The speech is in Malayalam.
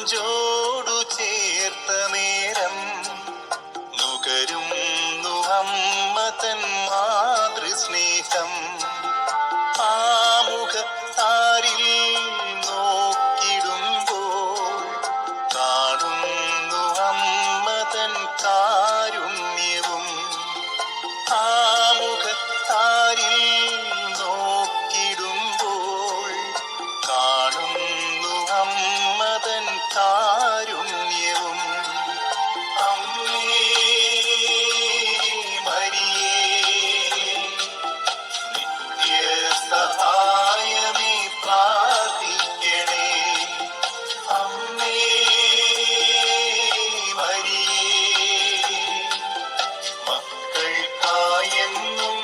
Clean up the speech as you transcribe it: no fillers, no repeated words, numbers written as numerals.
നെഞ്ചോടു ചേർത്ത നേരം നുകരുന്നു അമ്മ തൻ മാതൃസ്നേഹം. ആമുഖ താരിൽ നോക്കിടുമ്പോൾ കാണുന്നു അമ്മ തൻ കാരുണ്യവും. ആമുഖ താരിൽ നോക്കിടുമ്പോൾ കാണുന്നു അമ്മ തൻ കാരുണ്യവും. അമ്മേ മരിയേ നിത്യസഹായമേ പ്രാർത്ഥിക്കണേ. അമ്മേ മരിയേ മക്കൾക്കായെന്നും